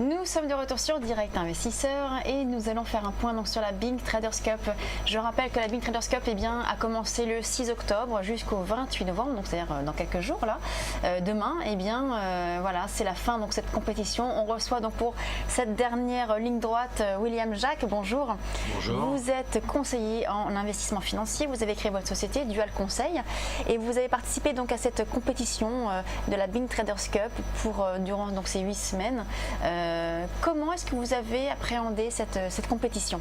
Nous sommes de retour sur Direct Investisseur et nous allons faire un point donc sur la Bing Traders Cup. Je rappelle que la Bing Traders Cup a commencé le 6 octobre jusqu'au 28 novembre, donc c'est-à-dire dans quelques jours là. Demain, voilà, c'est la fin de cette compétition. On reçoit donc pour cette dernière ligne droite William Jacques. Bonjour. Bonjour. Vous êtes conseiller en investissement financier. Vous avez créé votre société Dual Conseil et vous avez participé donc à cette compétition de la Bing Traders Cup durant donc ces 8 semaines. Comment est-ce que vous avez appréhendé cette compétition ?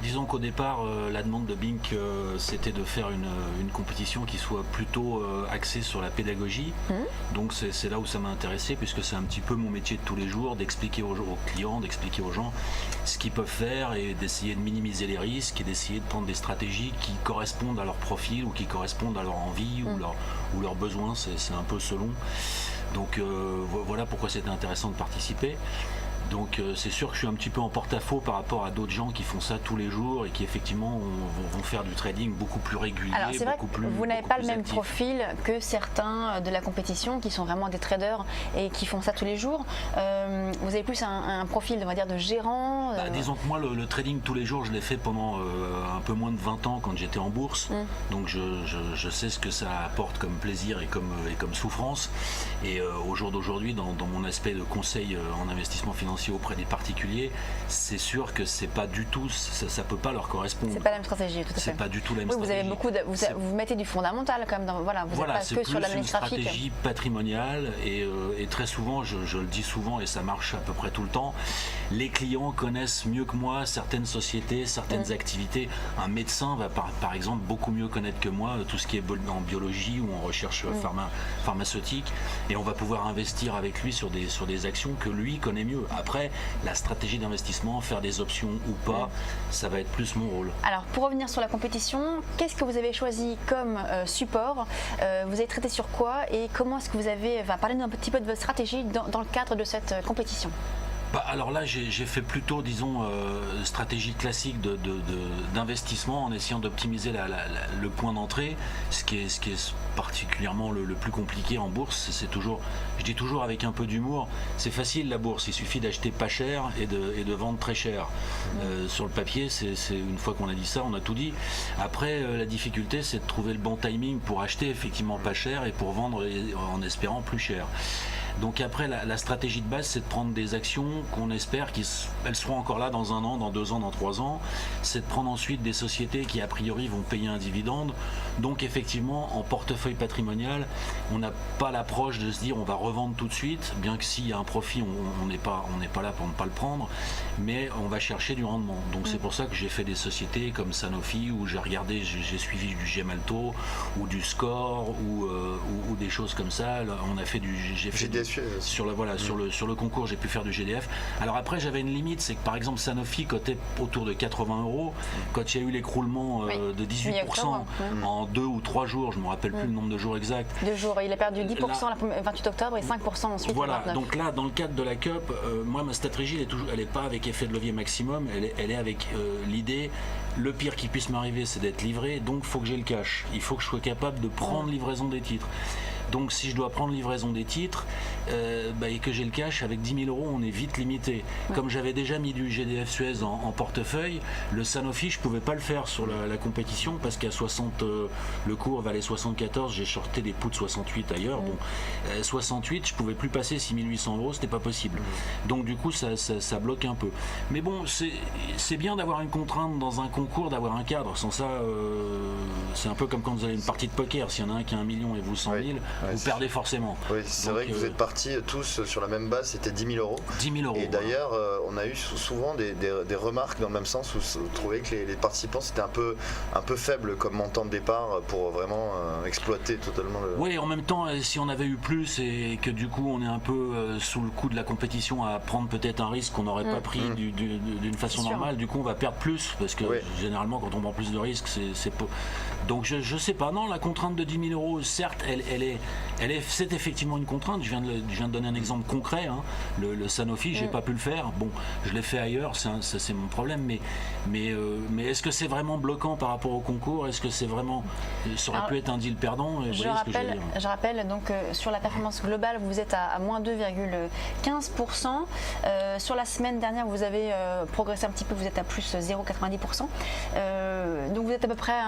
Disons qu'au départ, la demande de Bing, c'était de faire une compétition qui soit plutôt axée sur la pédagogie. Donc c'est là où ça m'a intéressé, puisque c'est un petit peu mon métier de tous les jours, d'expliquer aux clients, d'expliquer aux gens ce qu'ils peuvent faire et d'essayer de minimiser les risques et d'essayer de prendre des stratégies qui correspondent à leur profil ou qui correspondent à leur envie ou leurs besoins, c'est un peu selon. Donc voilà pourquoi c'était intéressant de participer. Donc c'est sûr que je suis un petit peu en porte-à-faux par rapport à d'autres gens qui font ça tous les jours et qui effectivement vont faire du trading beaucoup plus régulier. Alors c'est vrai que vous n'avez pas le même profil que certains de la compétition qui sont vraiment des traders et qui font ça tous les jours. Vous avez plus un profil on va dire de gérant. Disons que moi le trading tous les jours je l'ai fait pendant un peu moins de 20 ans quand j'étais en bourse. Donc je sais ce que ça apporte comme plaisir et comme souffrance. Et au jour d'aujourd'hui dans mon aspect de conseil en investissement financier auprès des particuliers, c'est sûr que c'est pas du tout, ça peut pas leur correspondre. C'est pas la même stratégie, tout à fait. C'est pas du tout la même stratégie. Vous mettez du fondamental quand même. Vous n'êtes pas que sur l'administratif. C'est plus une stratégie patrimoniale et très souvent, je le dis souvent et ça marche à peu près tout le temps, les clients connaissent mieux que moi certaines sociétés, certaines activités. Un médecin va par exemple beaucoup mieux connaître que moi tout ce qui est en biologie ou en recherche pharmaceutique et on va pouvoir investir avec lui sur des actions que lui connaît mieux. Après, la stratégie d'investissement, faire des options ou pas, ça va être plus mon rôle. Alors, pour revenir sur la compétition, qu'est-ce que vous avez choisi comme support ? Vous avez traité sur quoi et comment est-ce que vous avez parlé un petit peu de votre stratégie dans le cadre de cette compétition ? Alors là, j'ai fait plutôt, disons, stratégie classique d'investissement en essayant d'optimiser le point d'entrée. Ce qui est particulièrement le plus compliqué en bourse, c'est toujours, je dis toujours avec un peu d'humour, c'est facile la bourse, il suffit d'acheter pas cher et de vendre très cher. Sur le papier, c'est une fois qu'on a dit ça, on a tout dit. Après, la difficulté, c'est de trouver le bon timing pour acheter effectivement pas cher et pour vendre en espérant plus cher. Donc après, la stratégie de base, c'est de prendre des actions qu'on espère qu'elles seront encore là dans 1 an, dans 2 ans, dans 3 ans. C'est de prendre ensuite des sociétés qui, a priori, vont payer un dividende. Donc effectivement, en portefeuille patrimonial, on n'a pas l'approche de se dire on va revendre tout de suite, bien que s'il y a un profit, on n'est pas là pour ne pas le prendre, mais on va chercher du rendement. Donc c'est pour ça que j'ai fait des sociétés comme Sanofi, où j'ai suivi du Gemalto, ou du Score, ou des choses comme ça. Là, on a fait sur le concours, j'ai pu faire du GDF. Alors après, j'avais une limite, c'est que par exemple Sanofi cotait autour de 80 €. Quand il y a eu l'écroulement de 18% en 2 ou 3 jours, je ne me rappelle plus le nombre de jours exact. 2 jours, il a perdu 10% le 28 octobre et 5% ensuite. Voilà, le 29. donc là, dans le cadre de la Cup, moi ma stratégie, elle n'est pas avec effet de levier maximum, elle est avec l'idée, le pire qui puisse m'arriver, c'est d'être livré, donc il faut que j'ai le cash. Il faut que je sois capable de prendre livraison des titres. Donc si je dois prendre livraison des titres et que j'ai le cash, avec 10 000 €, on est vite limité. Comme j'avais déjà mis du GDF Suez en portefeuille, le Sanofi, je ne pouvais pas le faire sur la compétition parce qu'à 60, le cours valait 74, j'ai shorté des puts 68 ailleurs. Bon, 68, je ne pouvais plus passer 6 800 €, c'était pas possible. Donc du coup, ça bloque un peu. Mais bon, c'est bien d'avoir une contrainte dans un concours, d'avoir un cadre. Sans ça, c'est un peu comme quand vous avez une partie de poker. S'il y en a un qui a 1 million et vous 100 000, vous perdez forcément. Oui, c'est vrai que vous êtes partis tous sur la même base, c'était 10 000 €. 10 000 €. Et d'ailleurs, on a eu souvent des remarques dans le même sens où vous trouvez que les participants c'était un peu faible comme montant de départ pour vraiment exploiter totalement le... Oui, en même temps, si on avait eu plus et que du coup on est un peu sous le coup de la compétition à prendre peut-être un risque qu'on n'aurait pas pris d'une façon normale, du coup on va perdre plus parce que généralement quand on prend plus de risques, c'est pas... Donc je sais pas, non, la contrainte de 10 000 €, certes, elle est c'est effectivement une contrainte. Je viens de donner un exemple concret. Hein. Le Sanofi, j'ai pas pu le faire. Bon, je l'ai fait ailleurs, ça c'est mon problème. Mais est-ce que c'est vraiment bloquant par rapport au concours? Est-ce que c'est vraiment, ça aurait pu être un deal perdant? Je rappelle donc sur la performance globale, vous êtes à moins 2,15%. Sur la semaine dernière, vous avez progressé un petit peu, vous êtes à plus 0,90%. Donc vous êtes à peu près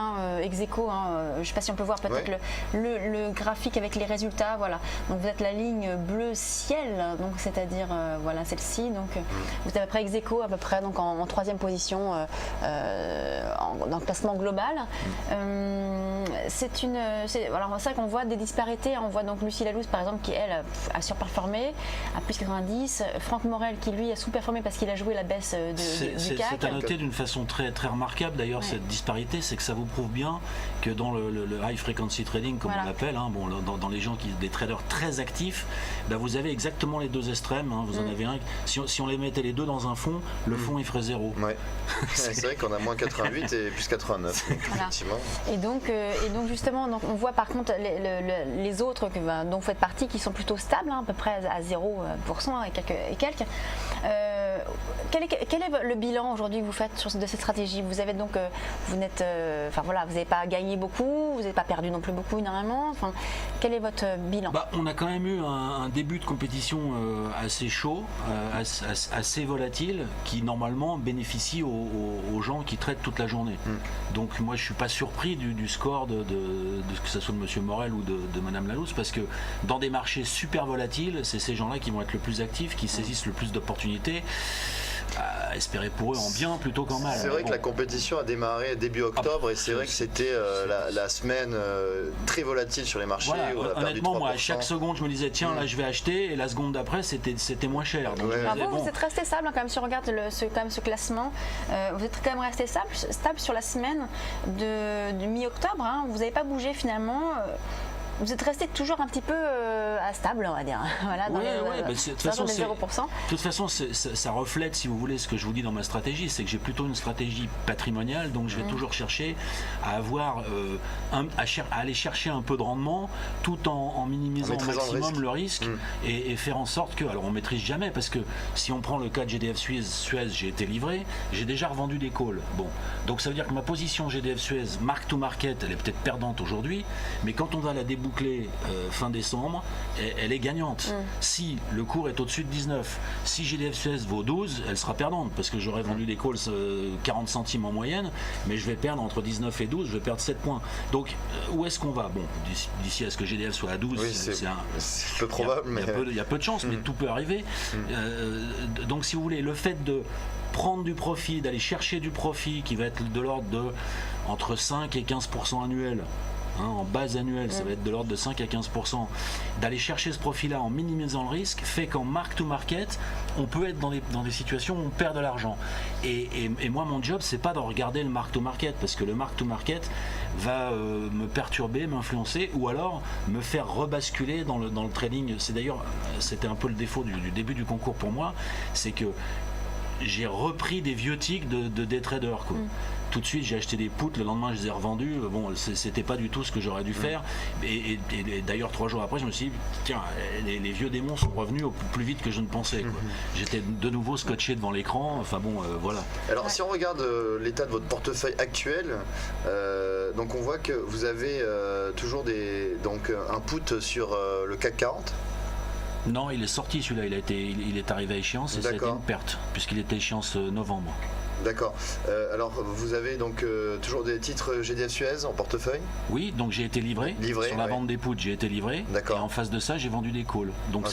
ex aequo. Je ne sais pas si on peut voir peut-être le graphique avec les résultats. Voilà. Donc vous êtes la ligne bleu ciel, donc c'est-à-dire voilà celle-ci. Donc vous êtes à peu près ex aequo, à peu près donc en troisième position dans le classement global. C'est vrai qu'on voit des disparités. On voit donc Lucie Lalouse par exemple qui elle a surperformé à plus 90. Franck Morel qui lui a sous-performé parce qu'il a joué la baisse du CAC. C'est à noter d'une façon très, très remarquable d'ailleurs cette disparité, c'est que ça vous prouve bien que dans le high frequency trading comme on l'appelle, dans les gens des traders très actifs, vous avez exactement les deux extrêmes. Vous en avez un, si on les mettait les deux dans un fond, le fond il ferait 0. Ouais. C'est vrai qu'on a moins 88 et plus 89. Effectivement. Et donc justement, on voit par contre les autres dont vous faites partie qui sont plutôt stables, à peu près à 0% et quelques. Quel est le bilan aujourd'hui que vous faites de cette stratégie? Vous avez donc, vous n'avez pas gagné beaucoup, vous n'avez pas perdu non plus beaucoup énormément. Quel est votre bilan? On a quand même eu un début de compétition assez chaud, assez volatile, qui normalement bénéficie aux gens qui traitent toute la journée. Donc moi je suis pas surpris du score de que ce soit de M. Morel ou de Mme Lalouse, parce que dans des marchés super volatiles, c'est ces gens-là qui vont être le plus actifs, qui saisissent le plus d'opportunités. À espérer pour eux en bien plutôt qu'en mal. C'est vrai que la compétition a démarré début octobre et c'est vrai que c'était la semaine très volatile sur les marchés. Voilà, honnêtement, moi à chaque seconde je me disais tiens là je vais acheter, et la seconde d'après c'était moins cher. Donc, vous êtes resté stable quand même, si on regarde ce classement, vous êtes quand même resté stable sur la semaine de mi-octobre. Vous n'avez pas bougé finalement. Vous êtes resté toujours un petit peu stable, on va dire. Voilà, de toute façon, ça reflète, si vous voulez, ce que je vous dis dans ma stratégie, c'est que j'ai plutôt une stratégie patrimoniale, donc je vais toujours chercher à avoir, à aller chercher un peu de rendement, tout en minimisant au maximum le risque et faire en sorte que, alors on maîtrise jamais, parce que si on prend le cas de GDF Suez, j'ai été livré, j'ai déjà revendu des calls. Bon, donc ça veut dire que ma position GDF Suez, mark to market, elle est peut-être perdante aujourd'hui, mais quand on va la déboucler fin décembre, elle est gagnante. Si le cours est au-dessus de 19, si GDF Suez vaut 12, elle sera perdante parce que j'aurais vendu des calls 40 centimes en moyenne, mais je vais perdre entre 19 et 12, je vais perdre 7 points. Donc où est-ce qu'on va? Bon, d'ici à ce que GDF soit à 12, c'est peu probable, il y a peu de chance, mais tout peut arriver. Donc si vous voulez, le fait de prendre du profit, d'aller chercher du profit qui va être de l'ordre de entre 5 et 15% annuel, en base annuelle, ça va être de l'ordre de 5 à 15%. D'aller chercher ce profit-là en minimisant le risque fait qu'en mark-to-market, on peut être dans des situations où on perd de l'argent. Et moi, mon job, c'est pas de regarder le mark-to-market, parce que le mark-to-market va me perturber, m'influencer, ou alors me faire rebasculer dans le trading. C'était un peu le défaut du début du concours pour moi, c'est que j'ai repris des vieux tics de day traders, quoi. Tout de suite j'ai acheté des puts, le lendemain je les ai revendus. Bon, c'était pas du tout ce que j'aurais dû faire, et d'ailleurs 3 jours après je me suis dit tiens, les vieux démons sont revenus plus vite que je ne pensais, quoi. J'étais de nouveau scotché devant l'écran, voilà. Alors si on regarde l'état de votre portefeuille actuel, donc on voit que vous avez toujours un put sur le CAC 40. Non, il est sorti celui-là, il est arrivé à échéance et ça a été une perte, puisqu'il était échéance novembre. D'accord. Alors vous avez donc toujours des titres GDF Suez en portefeuille? Oui, donc j'ai été livré sur la vente des puts, j'ai été livré. D'accord. Et en face de ça, j'ai vendu des calls. Donc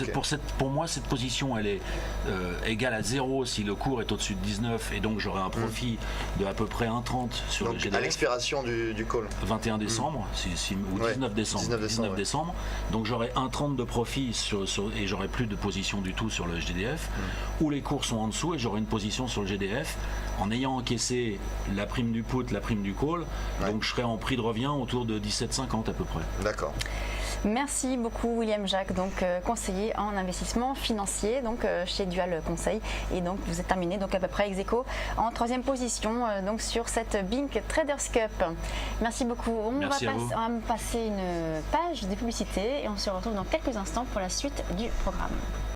pour moi, cette position, elle est égale à 0 si le cours est au-dessus de 19, et donc j'aurai un profit de à peu près 1,30 sur le GDF. À l'expiration du call 21 décembre ou 19 décembre. 19 décembre. Donc j'aurai 1,30 de profit et j'aurai plus de position du tout sur le GDF, où les cours sont en dessous, et j'aurai une position sur le GDF en ayant encaissé la prime du put, la prime du call. Donc je serai en prix de revient autour de 17,50 à peu près. D'accord. Merci beaucoup William Jacques, donc conseiller en investissement financier donc chez Dual Conseil, et donc vous êtes terminé donc à peu près ex aequo en 3e position donc sur cette Bink Traders Cup. Merci beaucoup. On va passer une page des publicités et on se retrouve dans quelques instants pour la suite du programme.